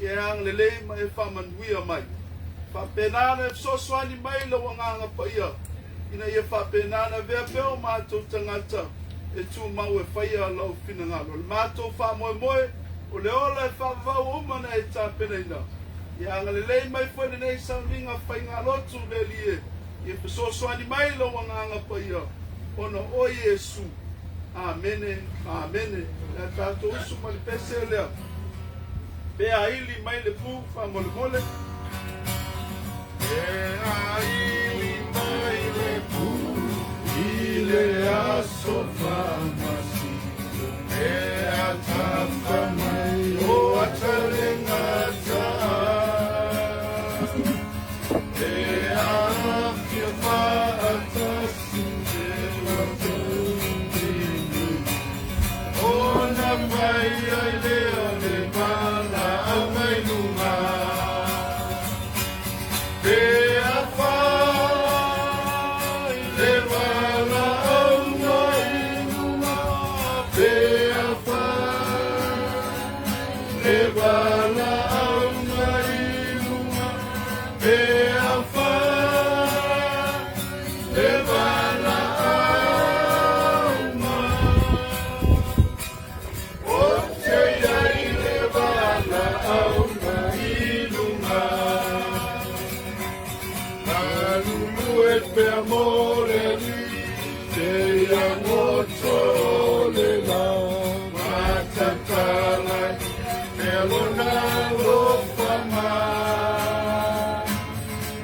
ke ang lele mai whamanuia mai. Whapenana e soswani mai la wanganga pa ia. Ina ia whapenana vea peo mātou tangata e tū mau e whaia lau whina ngalo. Le mātou wha moe o le ola e whavau umana e tāpena ina. Ia anga lele mai whaine nei sauniga Faigalotu le lie. Ia pesoswani mai la wanganga pa ia. Ona o Yesu. Amene, amene. Ia tātou usu mali pese lea. Pea ili mai le pū wha mole mole. Pea ili mai le pū ile aso whamasi. Pea tapa mai o atarenga taa. Pea kia whaatasi te watau. Ona mai ai leo le mana au mai nunga. Pea whai le mana au mai nunga. Pea whai le mana au mai nunga. Pea whai le mana au mai. O te iai le mana au mai nunga. Malulu e pea more ni te iangoto le la. Matatala e lona lofa mai.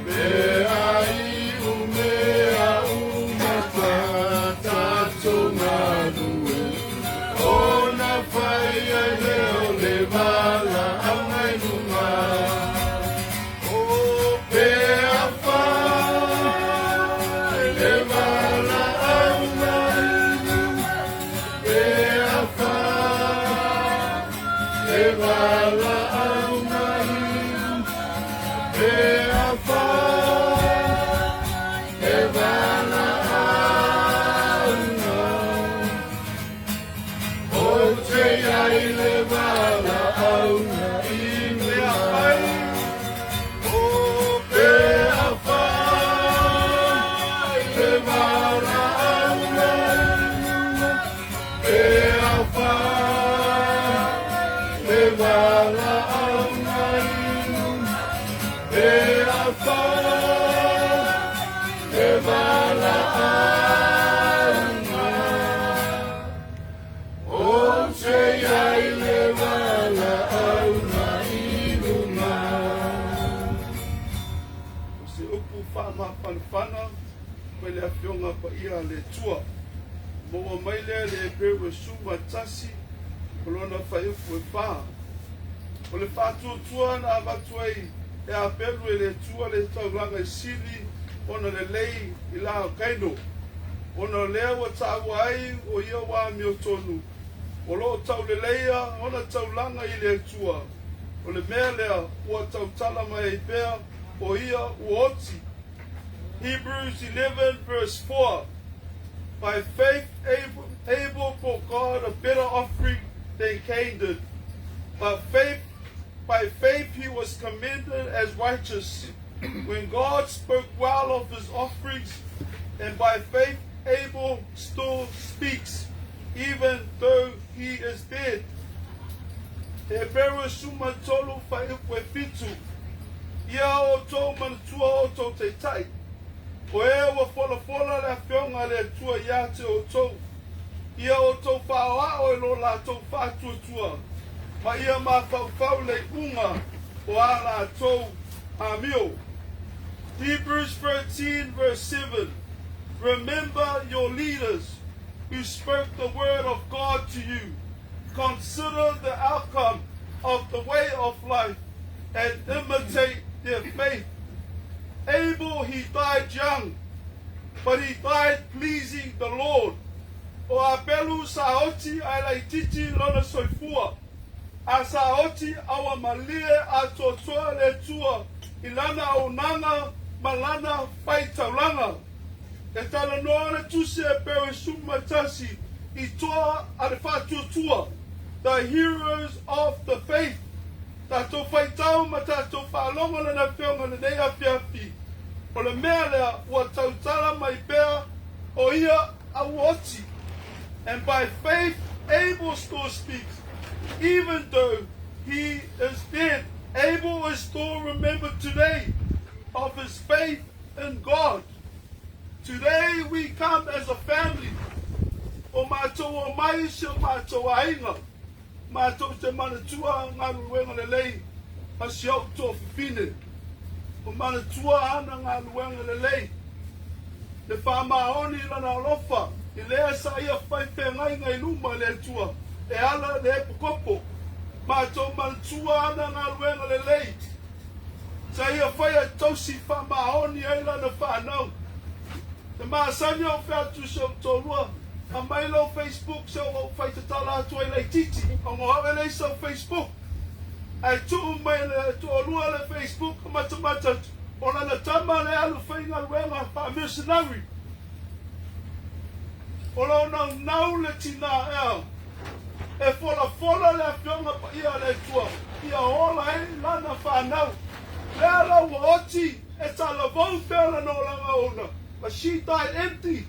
Mea iu mea umata tonganue. Ona whai ai leo le mala au ngai nunga. O pea whai le mala au ngai nunga. Pea whai le mala au ngai nunga. Pea whai le mala au ngai. O te iai le mala au ngai nunga. O pea whai le mala au ngai nunga. Pea whai le mala au ngai nunga. Pea whai le mala au ngai. O te iai le mala au ngai nunga. O se upu whamawhanawhana, mai le awhionga pa ia le tua. Moa mai le pewe suma tasi, o lona whaiupu e wha. O le whātua na awatuai e a peru e le tua le tauranga I sili, ona le lei I lao kaino. Ona lea wa tāua ai o ia wā mio tonu. O lo tau le leia, ona taulanga I le tua. O le mea lea, ua tautala mai I pea, o ia uoti. Hebrews 11 verse 4. By faith Abel brought God a better offering than Cain did. But by faith he was commended as righteous when God spoke well of his offerings, and by faith Abel still speaks, even though he is dead. He beru suma tolu whaiukwe fitu. Ia o tō manatua o tō te tai. O e wa fola le whionga le tua ia te o tō. Ia o tō whaoa o e lo la tō whātua. Ma ia ma whau le unga o a la tō amio. Hebrews 13 verse 7. Remember your leaders who spoke the word of God to you. Consider the outcome of the way of life and imitate their faith. Abel, he died young, but he died pleasing the Lord. O apelu saoti ai lai titi lona soifua. A saoti awa malie a totoa le tua ilana o nanga malana fai taulanga. E tala noa le tuse e pewe sumatasi I toa a le fatu tua. The heroes of the faith, the Tātou whaitau ma tātou whaalonga le na whionga le nei a whiawhi. O le mea lea ua tautala mai pēr o ia au oti. And by faith Abel still speaks, even though he is dead. Abel is still remembered today of his faith in God. Today we come as a family. O mātou o mai se o mātou a inga. Mātou te manatua ngā ruenga le lei a si au tō whiwhine. O manatua ana ngā ruenga le lei. Le whamaoni lana alofa. I lea sa ia whaipe ngai ngai luma le tua. E ala le epukopo. Mātou manatua ana ngā ruenga le lei. Sa ia whaia tausi whamaoni ai lana whanau. Te maasanya o whiatu se o tōrua. A mai lau Facebook se o whai te tala atu ai lei titi. O ngō hawe lei sa Facebook. Ai tuu mai le tōrua le Facebook. Matamata o nana tama le alu whainga ruenga wha mercenary. O lau nau le tina ea. E fola le whionga pa ia le tua. Ia ola e lana whanau. Lea lau wa oti e tala vau pēla no langa ona. But she died empty.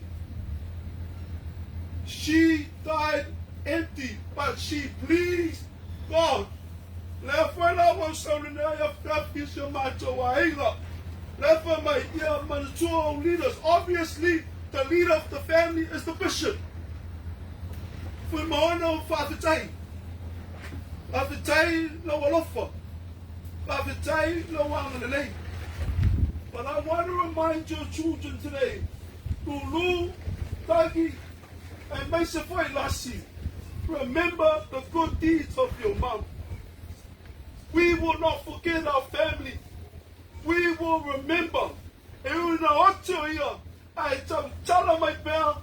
She died empty, but she pleased God. Lefo la wa saunga ya whiawhi se mātou a inga. Lefo mai ia manatua leaders. Obviously, the leader of the family is the bishop. Fuimaono whawhitai. Whawhitai no alofa. Whawhitai no wangalelei. But I want to remind your children today, Lulu, Tagi, and Maisafai Lassi, remember the good deeds of your mom. We will not forget our family. We will remember. E una oto ia, ai tala mai pēr,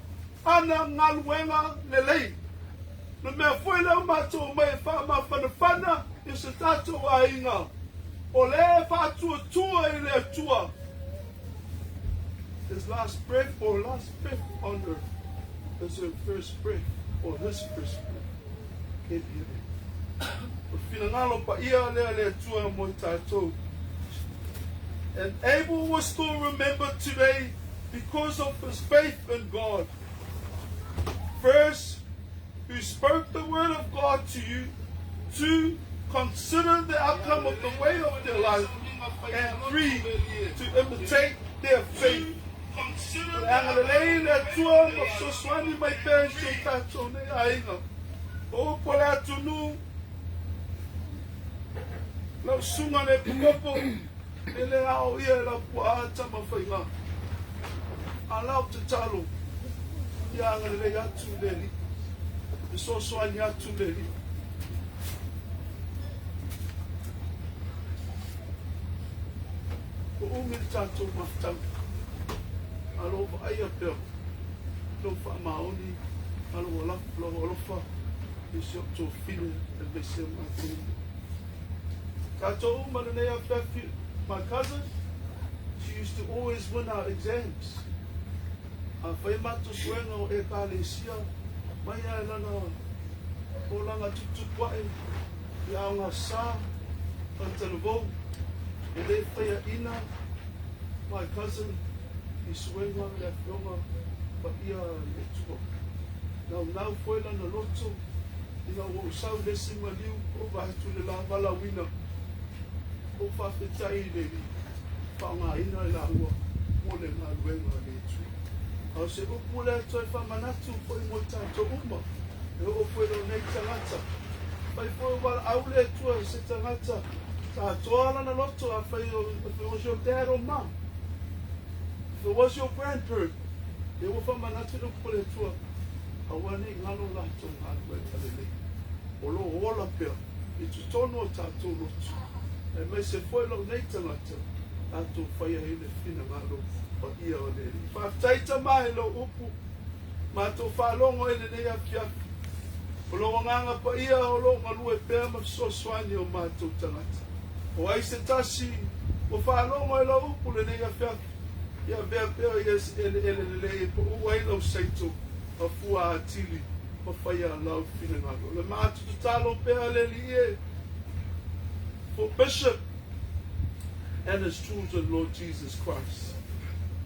ana ngaluenga lelei. Na mea foi leo mātou mai whama whanawhana, i se tātou a inga. O le whātua tua i le tua. His last breath or last breath on earth is her first breath or his first breath in heaven. O finangalo pa ia le tua mo tātou. And Abel was still remembered today because of his faith in God. First, who spoke the word of God to you. Two, consider the outcome of the way of their life. And three, to imitate their faith. Angalelei le tua o soswani mai pēr se tātou nei ainga. O pole atunu, lau sunga le pukopo, e le ao ia la pua tama whainga. A lau te talo, i angalelei atu le li. E soswani atu le li. Ko umi tātou maftau. Alo va ai apea. Lo fa maoni. Alo la alofa. E se to fine e me se maoni. Tātou mana nei apea. My cousin, she used to always win our exams. A whai matu suenga o e kālesia. Mai ai lana o langa tutu kwae. I aonga sā. Tantanavou. E le whaia ina. My cousin, I suenga le whionga pa ia le tua. Nau foi la na loto. I nau o sau lesi maliu o vahatu le la malawina. O whawhetai le li. Whaonga ina la ua. O le ngā ruenga le tua. Au se upu le toi whamanatu po I mo tātou uma. E o foi lo nei tangata. Pai foi wala au le tua se tangata. Tātou ala na loto a whai o was your dad or mom. If it was your grandparent, they were from Manatu Pole Tour. I want to know that to Hanway. Olo Walla Pill, it's a tono tattoo. And may say foil of nature later. Atu fire in the finamalo or ear or lady. If I've taken my low upu, Mato Falongo in the day of Jack. Olonganga pa ia olo malue pema so swani o Mato Tanata. O ai se tasi o Falongo ilo upu le day of Jack. Ia vea pea yes ele po uai lau saito a fua atili o whaia lau finamalo. Le Mato Talo pea le lie. for Bishop and his children, Lord Jesus Christ.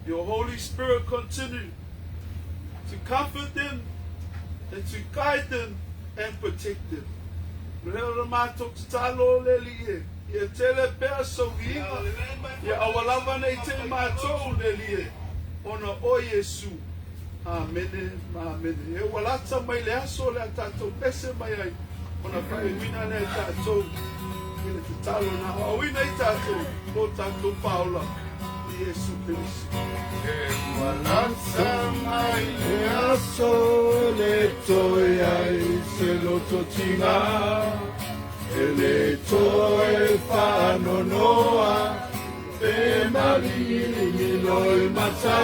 Your Holy Spirit continue to comfort them and to guide them and protect them. Leo mato talo lelie, ye tele perso viva, ye awalava ne te mato lelie, ona o Yesu. Amen, amen. Ye walata mai le aso le tato pese mai ai, ona pai wina le tato, wina te talo na hoa wina i tato, o tato Paula, Yesu Cristo. Walata mai le aso le toia se lo totinga, le toe whanonoa, pe mariri minoi mata,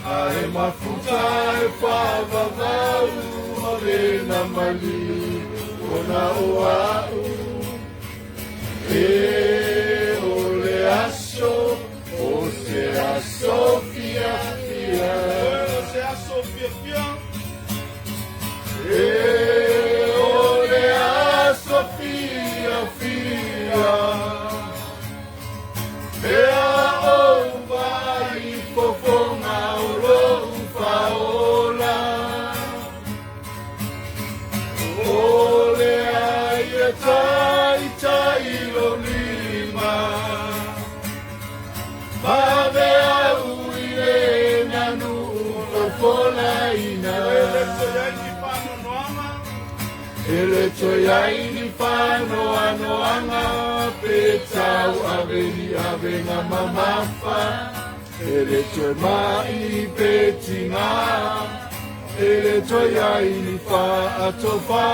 ai mafuta e whavavau, o le na mali, o na oau, e o le aso, o se aso fia fia, O se aso fia fia, e o le aso fia fia, mea o vai fofonga o lo faola, o le ai tai tai lo lima. Mave au ile nanu fofola ina. Ele toyai ni fano anoanga petau aveni avenga mamafa. Ele toy mai petinga. Ele toyai ni fa atofa.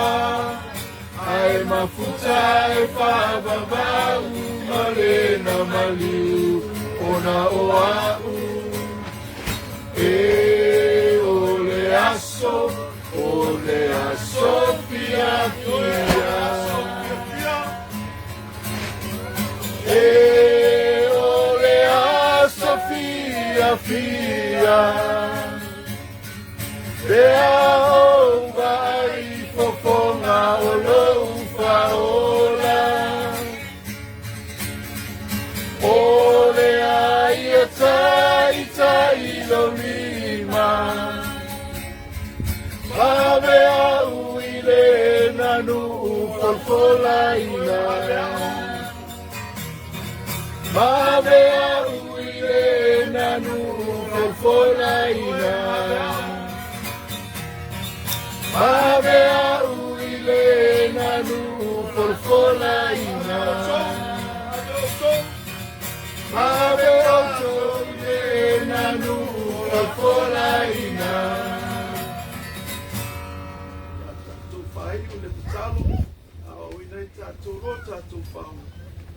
Ai mafuta e fa babau malena maliu. Ona oau, e ole aso fia fia, e ole aso fia fia, pea o vai fofonga o lou faola. Ole ai tai tai lo lima, mave au ile nanu folfola ina, mave au ile nanu folfola ina, mave au ile nanu folfola ina. Ave auto ye nanu fola ina. Tato fai o le talo, au ina tato ro tato fau,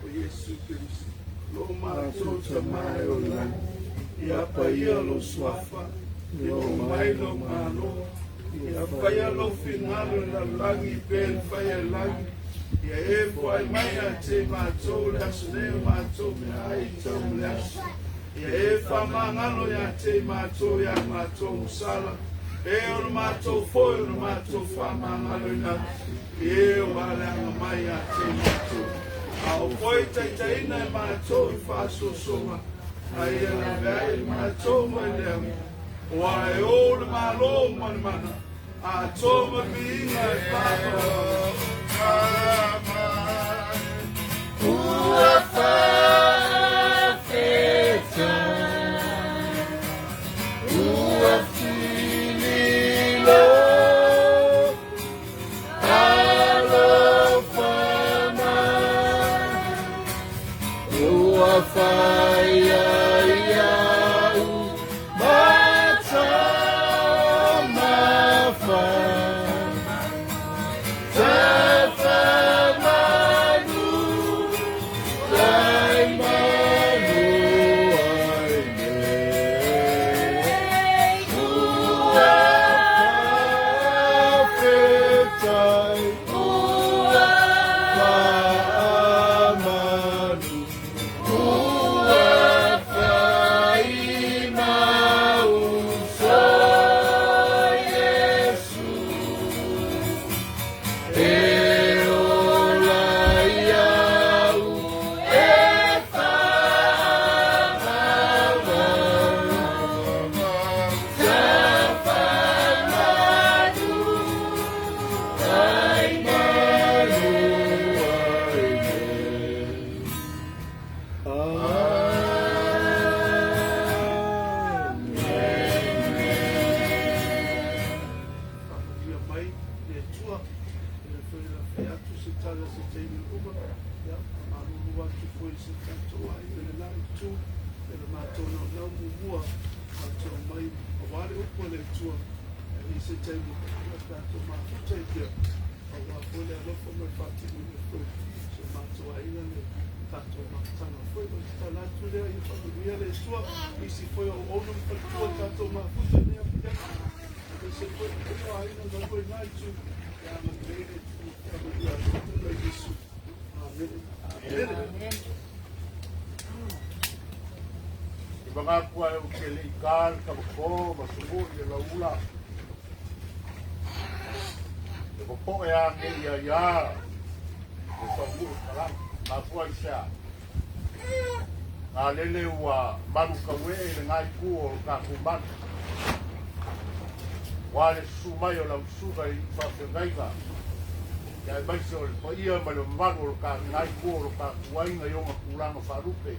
o Yesu Cristo. Lo mato tamai o la, ia paia lo swafa, ia mai lo malo, ia paia lo finalo la langi ben paia langi. Ia e fai mai a te mātou le aso ne mātou me ai tau le aso. Ia e whamangano ia te mātou ia mātou musala. E ono mātou foi, ono mātou whamangano ina. E o wale anga mai a te mātou. A o foi taitaina e mātou i whaso songa. A ia na vea i mātou mai leo. O a e o le mālo mani mana. A tōma minga e whāpara. Ua fafeta, ua fililo, alo fama, ua faia iau, mata mafa. i se katoa i le lai tu, e le mātou nau mua, mātou mai, a wale upo le tua, e se teimu, a tātou mātou i kia, a wapole alofo mai whātini le koe, se mātou a ina le tātou mātana. Koe o te tānatu lea i whakaria le tua, i si koe o ono whakatua tātou māputa lea pia, e se koe o aina na koe nai tu, e a matere, e a matere, e Jesu. Amen. Mga kuwa yung kilikal, kamako, masubur, yung laula. Yung po kaya ang iyaya, yung sabur ka lang, kapuwa siya. Ngalelewa, marukawe, ngay kuo, kakuman. Wale sumayo lang sugay, sasagay ka. Kaya ba siya, pa iya malumagol ka, ngay kuo, kakuway ngayong makulang na farupe.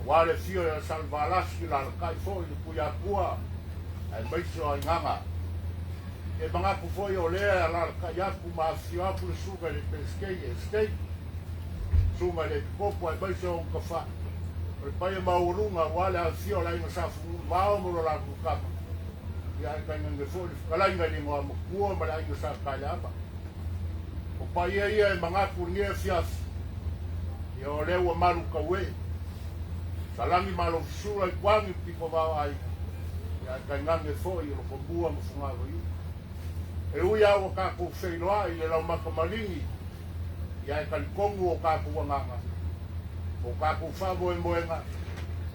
Wale fio ya salvalaski la kai foi puya pua ai maiso ai nganga e banga ku foi o le la kai ku ma fio pu suga le pesquei suma le copo ai maiso ka fa o pai maurunga wale a fio la ina sa fu ma mo la ku ka ya kai nge foi kala inga ni mo ku ma la ina sa kai aba o pai ia banga ku ni fias yo le o maru ka we Salangi malo sura i kwangi piko vau ai. Ya kaingange fo i roko bua mfungago i. E uia o kako wheiloa i le lau makamalingi. Ya kalikongu o kako wanganga. O kako whavo e moenga.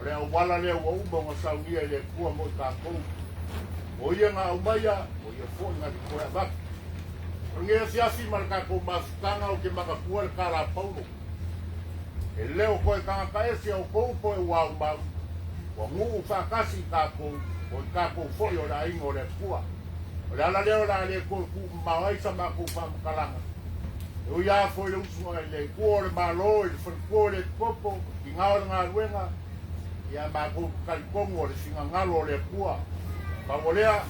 O lea wala lea wa umba ngā saunia i le kua mo i kako. O ia ngā umaya, o ia fo i ngā ki koea vaki. O ngea fiafi mara kako mafukanga o ke makakua le kara paulo. E leo koe kanga kaesi au koupo e wau mau. Wa ngu whakasi kako, o i kako foi o la ingo le kua. O le ala leo la le koe ku mawaisa mako whamakalanga. E ui a foi le usunga i le kua le malo, i le whalikua le kopo, i ngao le ngā ruenga. Ia mako kalikongo o le singa ngalo o le kua. Pawolea,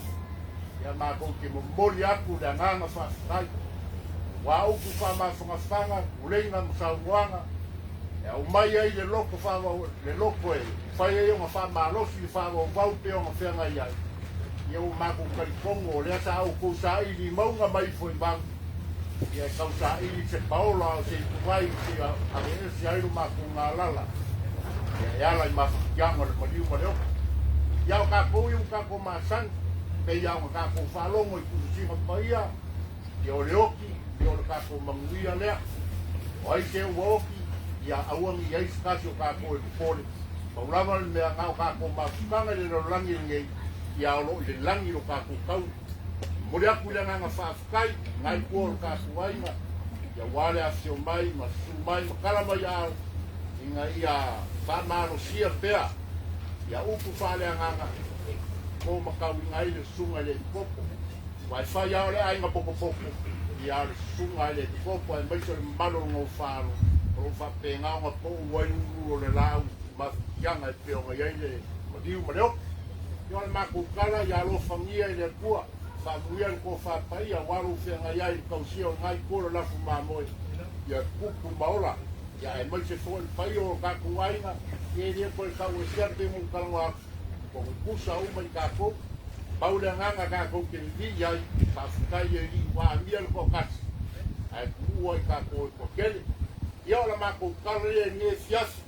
ia mako ke momoli aku le nganga whakakai. Wa uku whamawhangawhanga, uleinga msauanga. O mai ai le loko whawa, le loko e, whai e o ngā wha malosi le whawa o waute o ngā whenga i ai. Ia o mako karikongo, lea sa au kou sa ili maunga mai fwoi bang. Ia kau sa ili se paola o se tuwai se a e se airu mako ngā lala. Ia e ala i mawhakianga le mariu ma leo. Ia o kako iu kako maasan, pe ia o kako whalongo i kurusinga paia. Ia o leoki, ia o le kako manguia lea. O ai se uoki. Ia auangi iai skasi o kako e kupole. Paulawa le mea ngau kako mafukanga le langi ngei. Ia olo i le langi o kako kau. Mori aku le nganga whaafukai, ngai kua o kako wainga. Ia wale a sio mai, masu mai, makalama ia inga ia whamaro sia pea. Ia upu whale a nganga. Ko makau ingai le sunga le kopo. Wai whai au le ainga poko poko. Ia le sunga le kopo, ai maiso le malo ngau wharo. O whapengā ngā po wainu o le lau mafianga e peonga iai le mariu ma leo. Ia le mako kala ia lo whangia i le kua. Whamuia ni ko whapaia waru whenga iai kausia o ngai kora lafu mamoe. Ia kuku maola. Ia e mai se fōi pai o kako wainga. Ia ria koe kau e sia te mo kalangwa. Ko kusa uma i kako. Paule nganga kako ke ni iai. Whafukai e li wāmia le ko kasi. Ai kua i kako e ko kele. Ia o la mako kare e nge fiasi.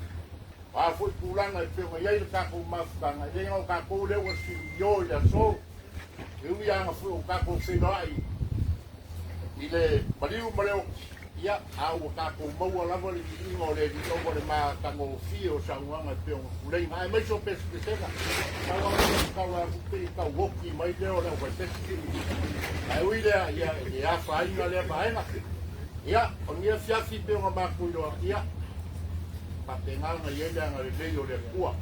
A foi pulanga e pēnga iai le kako mafukanga. Ia ngau kako lewa si yo i a so. E ui anga foi o kako whenai. I le mariu maleo. Ia au o kako maua lava le ingo le di togo le maa tango fie o sauanga e pēnga kulei. Ai mai so pesu ke tena. Kaua kupiri kau woki mai leo leo kai pesu. Ai ui lea ia e afa inga lea maenga. Ia, o ngia fiafi pe o ngā mākui roa kia. Papenga ngā iele ngā rebei o le kua.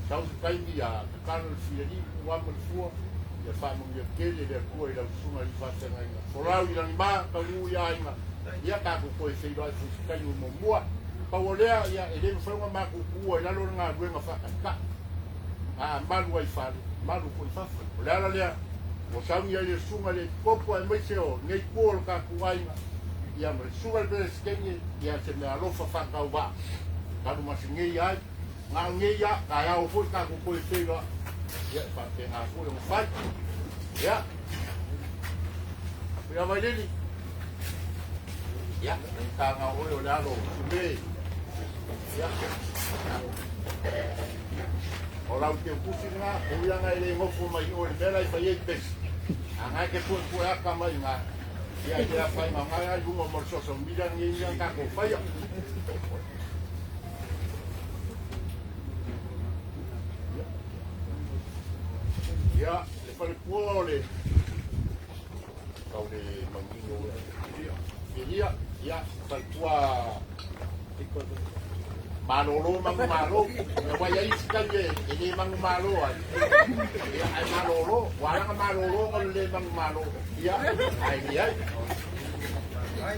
Sau se kaimi a kakana le whiari, uama le fua. Ia whamungi a kele le kua i lau sunga i whatenga inga. Forau i rangi maa, ka ngui a inga. Ia kako koe wheirai fu se kaimi mo mua. Pau lea, ia e leo whaunga māku kua i lalo ngā ruenga whakaka. Ngā maru ai whare, maru koe whafu. O lea lea, o saungi ai le sunga le kopo ai maise o, ngei kua o kako ainga. ia me suga le skenge ia se me alofa whakau wā. Karu masingei ai, ngā ngei ia, ka ia o fui kako koe whenua. Ia, whake ngā kore mo whai. Ia. Pia mai lili. Ia, ni ka ngā oi o le alo, kumei. Ia. O lau te ukusi ngā, o ianga e le ngofo mai o le mera i whai e pesi. A ngai ke pue aka mai ngā. Ia i rea whai ngā ngai ai runga mor social media ngi inga kako whaia. Ia, le whare pua o le kau le mangingo ia, ia, whare pua malolo mangu malo, ia wai ai sikali e le mangu malo ai. Ia, ai malolo, waranga malolo o le mangu malo. Ia, ai ni ai.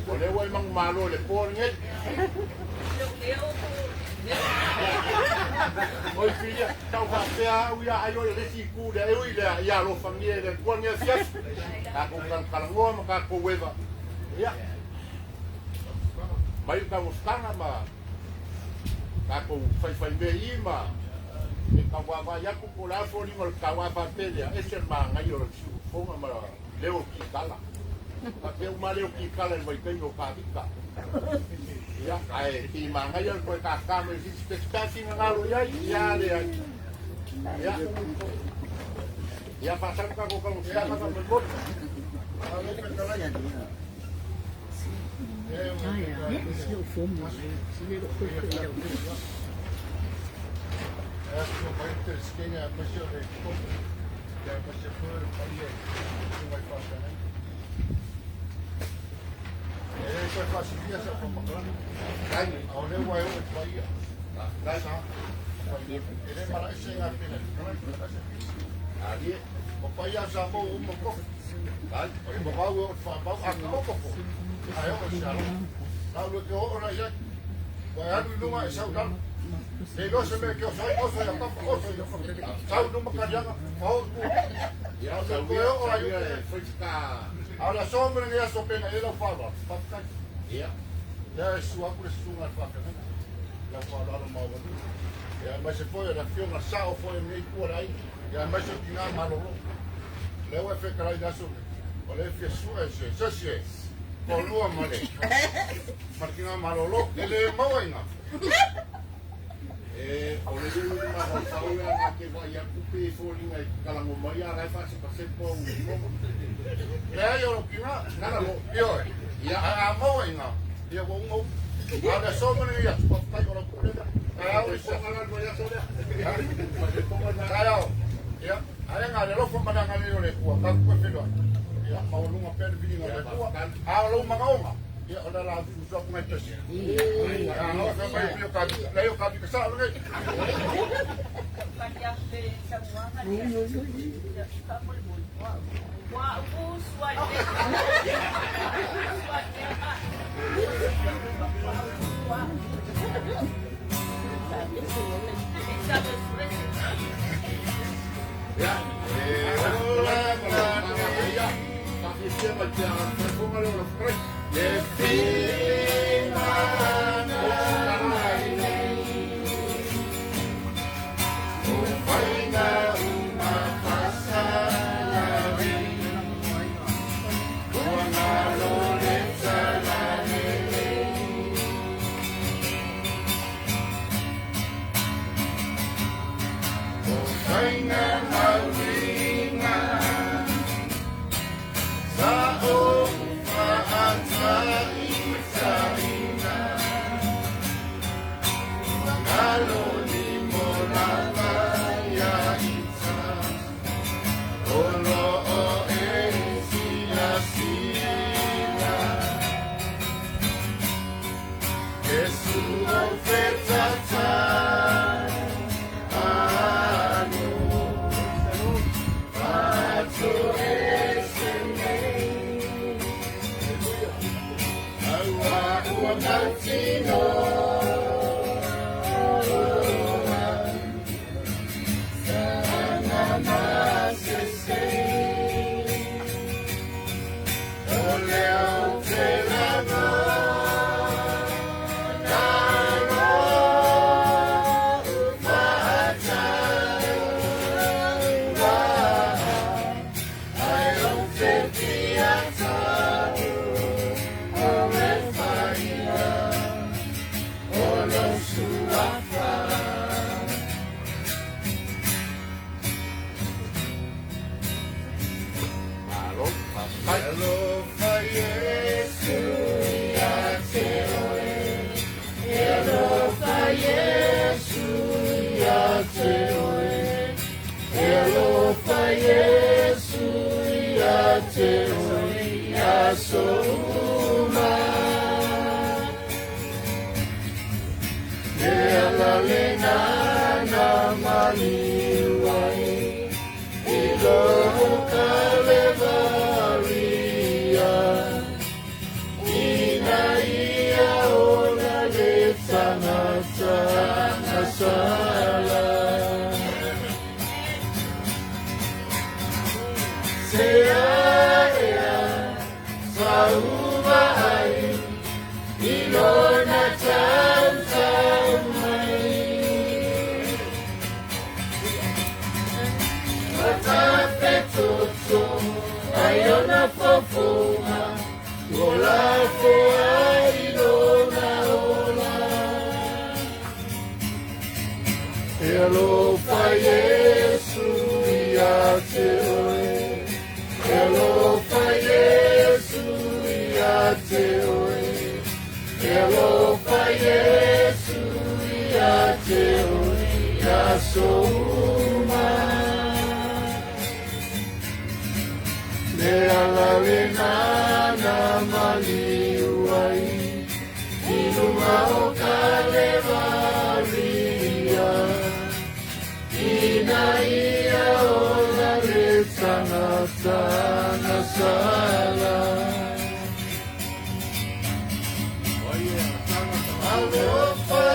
O le wai mangu malo le pō ngei. Oi filha, tau whapea au ia ai oi resi ku le oi le ia lo famia le kua ngia fias. Ka ko kalangoa ma ka ko weva. Ia. Mai ka mostana ma ka ko fai me ima. E ka wa ya ku ko la fo ni mo ka wa pa pele e se ma ngai o su fonga ma leo ki kala. Ka pe ma leo ki kala mai kai no ka vika. Ia, ai ti manga ia ko ka ka me si spesifikasi ngalo ia ia le ia. Ia pasang ka ko ka sia ka me bot. Ale pe kala ia. Io fumo, si vedo questo che è un Ecco, ma il schegna a questo che è questo per fare come fa bene. Eso es fácil, ya se fue más grande. Ahora es guay, es guay. Eres para ese en el final. Allí, papá ya sacó un poco. Oye, papá, acabó poco. Ahí vamos a hacerlo. Lo que ahora ya, voy a darle una esa una. De no se me quedó, soy oso y acá oso y yo. ¿Sabes? No me callan, por favor. Ya, lo que ahora yo. Ahora sombra ni eso pena, yo lo falo. Ya. Ya es su apure su una faca, ¿no? La falo a lo más bueno. Ya me se fue la acción a sao fue en mi por ahí. Ya me se tiene malo. Le voy a hacer caray de eso. O le fie su ese, ese. Con lo amale. Martina malo lo, le mawaina. O le digo una cosa que vaya a cumplir folinga y calango maria la fase para ser por un ya yo lo que nada lo yo ya mawaina ya bongo ahora sombra ya papá yo lo pone ahora se va a dar ya sola ya ahora ngale lo fue para ngale lo le kuwa ka ku pelo ya maulunga pervi ngale kuwa ahora lo magaonga ya ora la fuso com esse ah não vai para o caso daí o caso que sabe né Oleo te la maliwai ilo kalevaria ina ia ona le tangata nasala se aya sauva ai ilo na tanta mai Tutto, aiona fofona, vola fuori dona ola. E lo fai Gesù a te oe, e lo fai Gesù a te oe, e lo fai Gesù a te oe, a soma. Le ala le nana maliwai Ilunga o kalevaria Ina ia o la le tangata nasala Alofa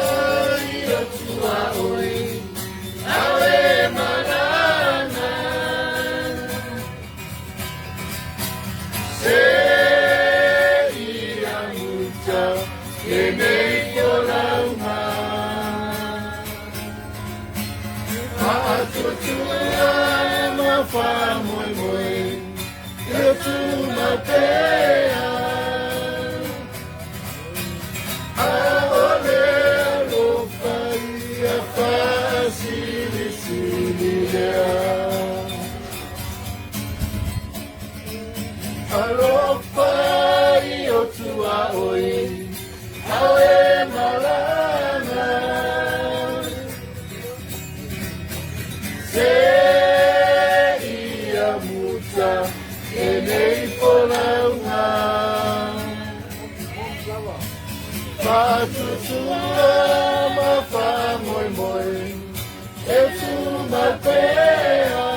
ia tua oi Awe malana Se ia muta e nei korauma Atutua ma wha moi moi E tu ma pea Aole alofa ia fasili sili lea Alofa io tua oi, awe malana. Se ia muta e nei polaunga. Patutua ma fa moi moi, e tu ma pea.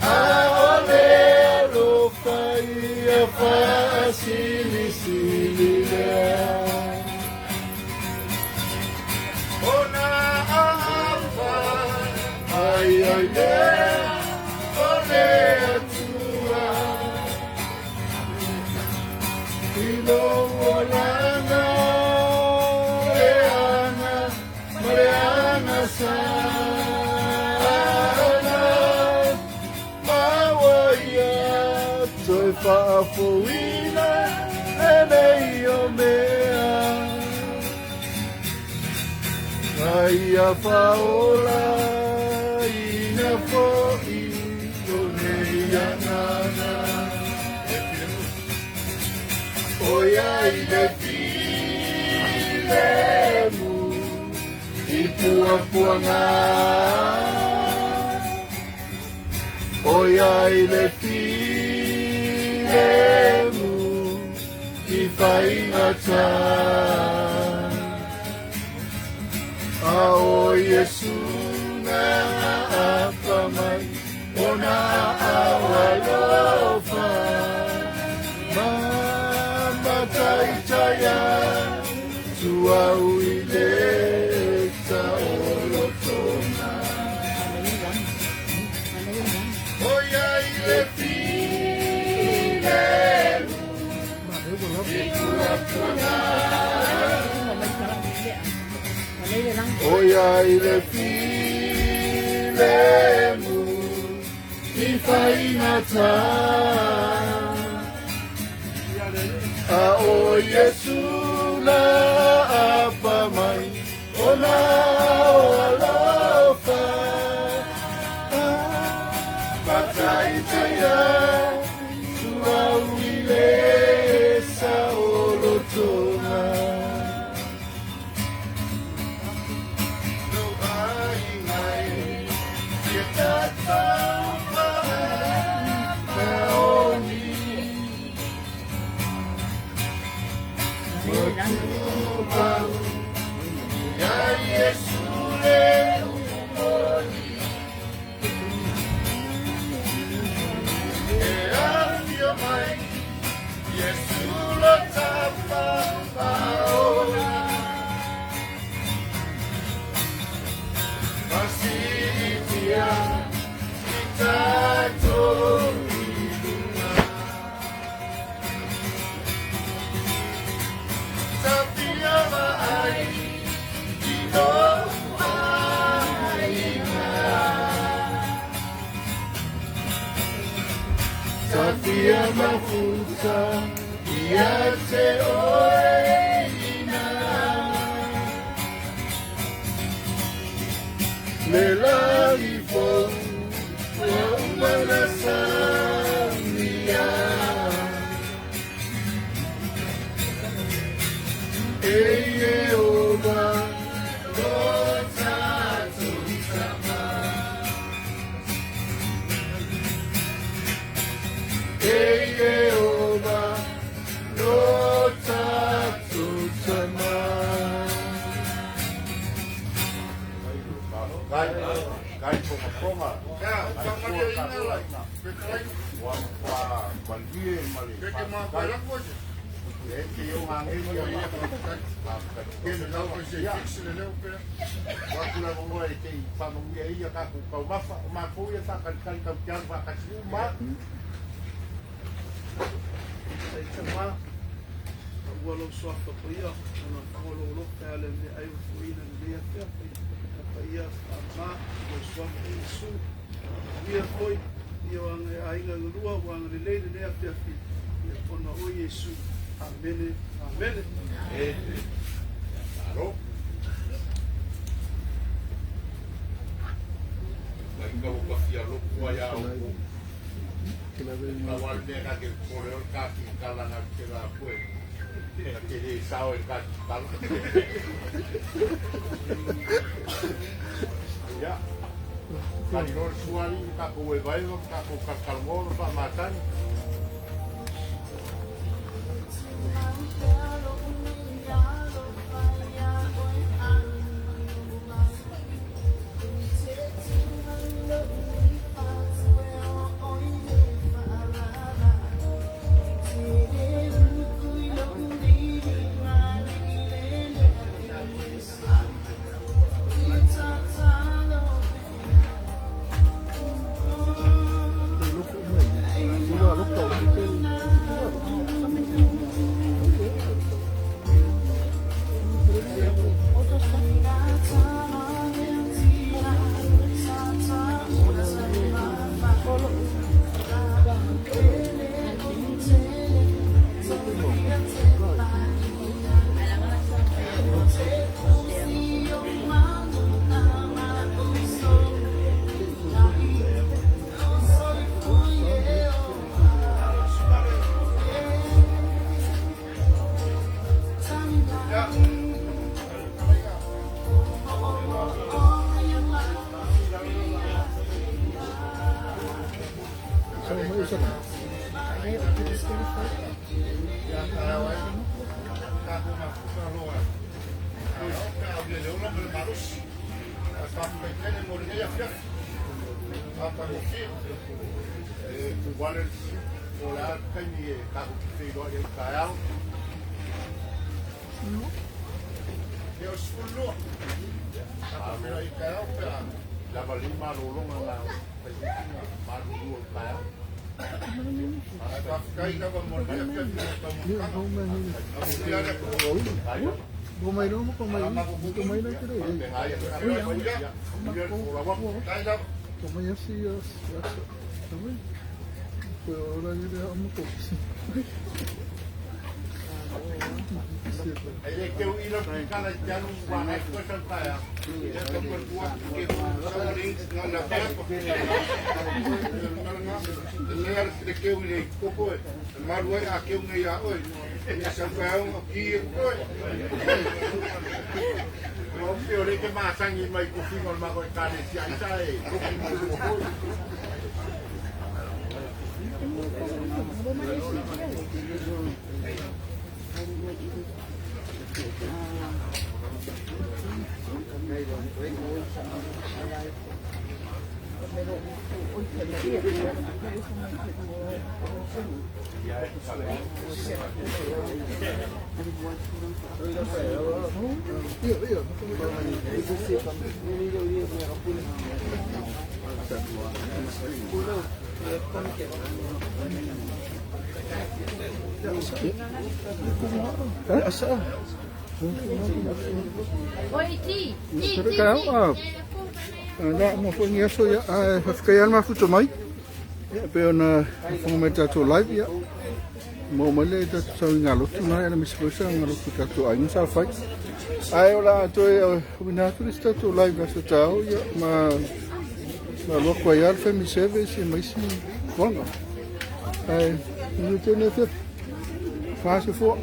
Aole alofa ia fasili sili lea Ona afa ai ai lea Ole atua Ilo olana Leana Mariana sa Soy Faigalotu nei o mea Ai a faola ina fo'i o nei anana Oi ai le filemu I puapuanga Oi ai le filemu I whaingata A o Yesu ngā apa mai O nā awalofa Mama taitaya Tua uile ta olotona Oia ile filemu Oia ile filemu I whaingata A o Yesu na apa mai O na o alofa Patai taya Tua uile sa olotona No ai mai Ke tatau maoni Ya Yesu ia te oe ina le lagi fo o mana saunia e oba lo tatu sama e oba lo tatu sama Kai ponga ya sama dia ina la wa bandie mali ke ma para ko que eu ganhei a que não conseguisse não para quando eu vou aí tem para não ir aí a com uma coisa tá can campeão vai cair uma Sai chama walo sofa ko ia ona walo lo tale de ai fuina de ia fe pa ia ma ko sofa isso ia foi ia ai na lua wa le le de ia fe ia pona o Yesu amen amen claro vai que o fia lo poia la guardia que por el casi cada na que la fue que le sao el casi tal ya Kalor suari ka ko vai ka ko kalmor pa matan Asa. Oi, Ti. Na mo foi ngia so ya fikai alma futo mai. Ya pe ona fonga mai tato live ya. mo male ta saungalotu na ena misi kosa ngalotu ka tu ai sa fai ai ola to wina turista to live ga tao ya ma lo ko ya family service e mai si konga ai ni te ne te fase fo